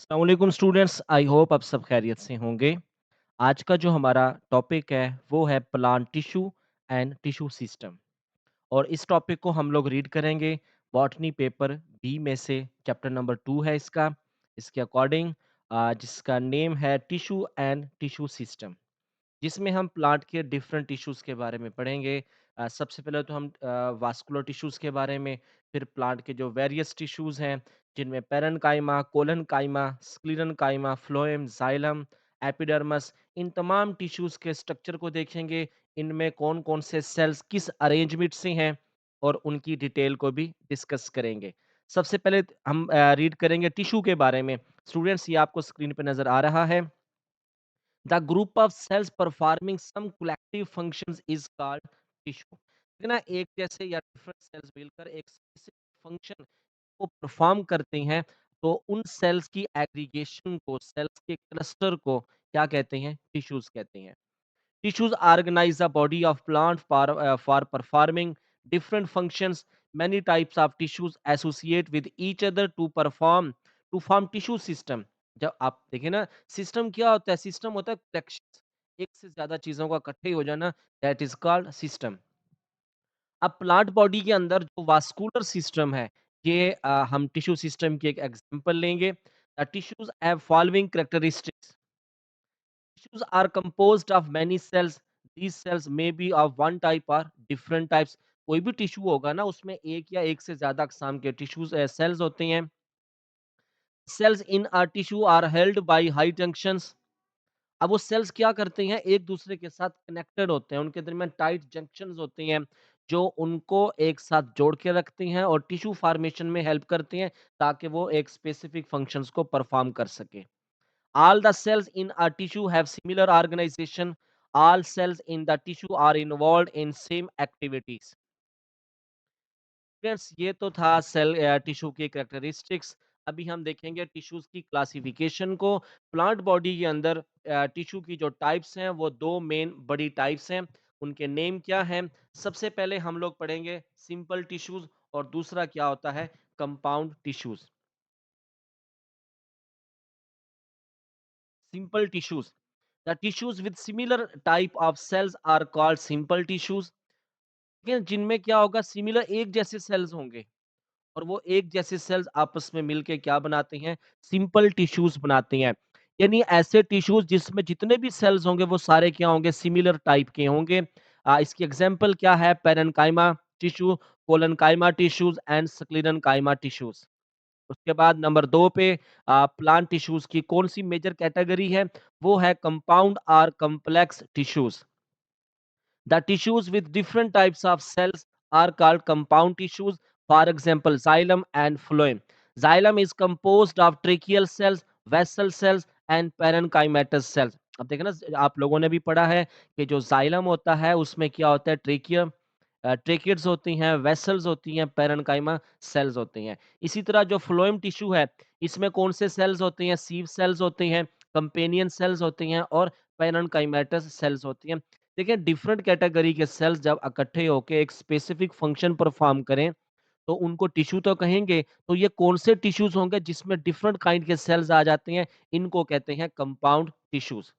अस्सलामुअलैकुम students, I hope आप सब खैरियत से होंगे। आज का जो हमारा टॉपिक है वो है plant tissue and tissue system. और इस टॉपिक को हम लोग रीड करेंगे बॉटनी पेपर बी में से। चैप्टर नंबर 2 है इसके अकॉर्डिंग, जिसका नेम है टिश्यू एंड टिश्यू सिस्टम, जिसमें हम प्लांट के डिफरेंट टिश्यूज़ के बारे में पढ़ेंगे। सबसे पहले तो हम वास्कुलर टिश्यूज़ के बारे में, फिर प्लांट के जो वेरियस टिश्यूज़ हैं, जिनमें parenchyma, collenchyma, sclerenchyma, phloem, xylem, epidermis, इन तमाम टिश्यूज़ के स्ट्रक्चर को देखेंगे। इनमें कौन-कौन से सेल्स किस अरेंजमेंट से हैं और उनकी डिटेल को भी डिस्कस करेंगे। सबसे पहले हम रीड करेंगे टिश्यू के बारे में। स्टूडेंट्स, ये आपको स्क्रीन पे नज़र आ रहा है। The group of cells performing some collective functions is called tissue. है ना, एक जैसे या डिफरेंट सेल्स मिलकर एक स्पेसिफिक फंक्शन को परफॉर्म करते हैं, तो उन सेल्स की एग्रीगेशन को, सेल्स के क्लस्टर को क्या कहते हैं? टिश्यूज कहते हैं। Tissues organize the body of plant for performing different functions. Many types of tissues associate with each other to form tissue system. जब आप देखें ना, सिस्टम क्या होता है? सिस्टम होता है कलेक्शन, एक से ज्यादा चीजों का इकट्ठे हो जाना, दैट इज कॉल्ड सिस्टम। अब प्लांट बॉडी के अंदर जो वास्कुलर सिस्टम है, ये हम टिश्यू सिस्टम की एक एग्जांपल लेंगे। The tissues have following characteristics. Tissues are composed of many cells. These cells may be of one type or different types. कोई भी टिश्यू होगा ना, उसमें एक या एक से ज्यादा अक़साम के टिश्यूज सेल्स होते हैं। Cells in a tissue are held by high junctions. अब वो सेल्स क्या करते हैं? एक दूसरे के साथ कनेक्टेड होते हैं, उनके दरमियान टाइट जंक्शंस होते हैं, जो उनको एक साथ जोड़ के रखते हैं और टिश्यू फॉर्मेशन में हेल्प करते हैं, ताकि वो एक स्पेसिफिक फंक्शंस को परफॉर्म कर सके। All the cells in a tissue have similar organization. All cells in the tissue are involved in same activities. Friends, ये तो था सेल टिश्यू की कैरेक्टरिस्टिक्स। अभी हम देखेंगे टिश्यूज की क्लासिफिकेशन को। प्लांट बॉडी के अंदर टिश्यू की जो टाइप्स हैं वो दो मेन बड़ी टाइप्स हैं। उनके नेम क्या हैं? सबसे पहले हम लोग पढ़ेंगे सिंपल टिश्यूज, और दूसरा क्या होता है? Compound tissues. Simple tissues. The tissues with similar type of cells are called simple tissues. लेकिन जिनमें क्या होगा? सिमिलर, एक जैसे सेल्स होंगे, और वो एक जैसे सेल्स आपस में मिलके क्या बनाते हैं? सिंपल टिश्यूज बनाते हैं। यानी ऐसे टिश्यूज जिसमें जितने भी सेल्स होंगे वो सारे क्या होंगे? सिमिलर टाइप के होंगे। इसकी एग्जांपल क्या है? Parenchyma tissue, collenchyma tissues and sclerenchyma tissues. उसके बाद नंबर 2 पे प्लांट टिश्यूज की कौन-सी मेजर कैटेगरी है? वो है कंपाउंड और complex tissues. The tissues with different types of cells are called compound tissues. For example xylem and phloem. Xylem is composed of tracheal cells, vessel cells and parenchymatous cells. अब देखो ना, आप लोगों ने भी पढ़ा है कि जो जाइलम होता है उसमें क्या होता है? ट्रेकियम, ट्रेकिड्स होती हैं, वेसल्स होती हैं, पैरेन्काइमा सेल्स होती हैं। इसी तरह जो फ्लोएम टिश्यू है, इसमें कौन से सेल्स होते हैं? सीव सेल्स होते हैं, कंपेनियन सेल्स होती हैं और पैरेन्काइमेटस सेल्स होती हैं। देखिए, डिफरेंट कैटेगरी के सेल्स जब इकट्ठे होके एक स्पेसिफिक फंक्शन परफॉर्म करें, तो उनको टिश्यू तो कहेंगे। तो ये कौन से टिश्यूज होंगे जिसमें डिफरेंट काइंड के सेल्स आ जाते हैं? इनको कहते हैं कंपाउंड टिश्यूज।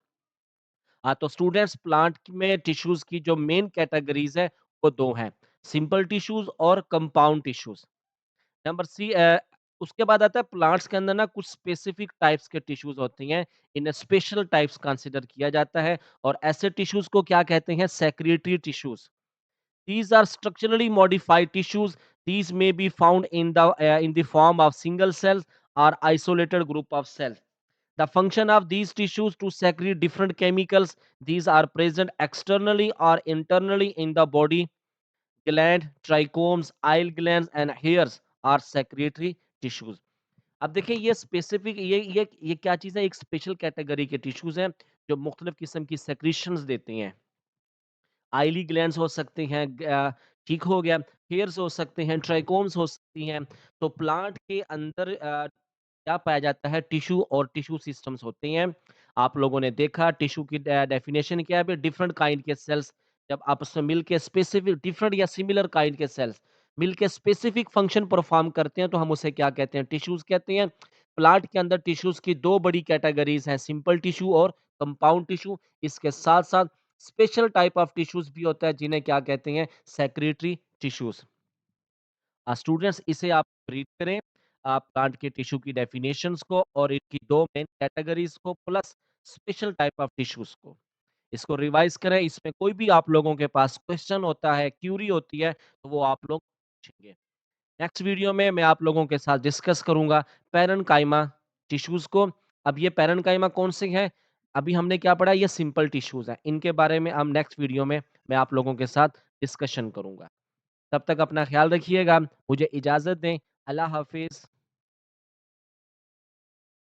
हाँ, तो स्टूडेंट्स, प्लांट में टिश्यूज की जो मेन कैटेगरीज है वो दो हैं, सिंपल टिश्यूज और कंपाउंड टिश्यूज। नंबर सी, उसके बाद आता है प्लांट्स के अंदर ना कुछ स्पेसिफिक टाइप्स के टिश्यूज होती हैं, इन्हें स्पेशल टाइप्स कंसीडर किया जाता है, और ऐसे टिश्यूज को क्या कहते हैं? Secretary tissues. These are structurally modified tissues. These may be found in the form of single cells or isolated group of cells. The function of these tissues to secrete different chemicals. These are present externally or internally in the body. Gland, trichomes, eye glands, and hairs are secretory tissues. अब देखिए, ये specific, ये क्या चीज़ है? एक special category के tissues हैं जो मुख्तलिफ किस्म की सेक्रीशंस देती हैं। आइली ग्लैंड्स हो सकते हैं, ठीक हो गया, हेयर्स हो सकते हैं, ट्राइकोम्स हो सकती हैं। तो प्लांट के अंदर क्या पाया जाता है? टिश्यू और टिश्यू सिस्टम्स होते हैं। आप लोगों ने देखा टिश्यू की डेफिनेशन क्या है? डिफरेंट काइंड के सेल्स जब आपस में मिलके स्पेसिफिक, डिफरेंट या सिमिलर काइंड के सेल्स मिलके स्पेसिफिक फंक्शन परफॉर्म करते हैं, तो हम उसे क्या कहते हैं? टिश्यूज कहते हैं। प्लांट के अंदर टिश्यूज़ की 2 बड़ी कैटेगरीज़ हैं, सिंपल टिश्यू और कंपाउंड टिश्यू। इसके साथ-साथ स्पेशल टाइप ऑफ टिश्यूज़ भी होता है, जिन्हें क्या कहते हैं, सेक्रेटरी टिश्यूज़। स्टूडेंट्स इसे आप रीड करें, आप प्लांट के टिश्यू की डेफिनेशंस को और इनकी 2 मेन कैटेगरीज़ को plus special type of tissues को। इसको रिवाइज़ करें, इसमें कोई भी आप लोगों के पास क्वेश्चन होता है, क्यूरी होती है, तो वो आप लोग पूछेंगे। नेक्स्ट वीडियो में मैं आप लोगों के साथ डिस्कस करूँगा पैरेन्काइमा टिश्यूज़ को। अब ये पैरेन्काइमा कौन से हैं? अभी हमने क्या पढ़ा? ये सिंपल टिश्यूज़ हैं। इनके बारे में हम नेक्स्ट वीडियो में मैं आप लोगों के साथ डिस्कशन करूँगा। तब तक अपना ख़्याल रखिएगा। मुझे इजाज़त दें। अल्लाह हाफ़िज़।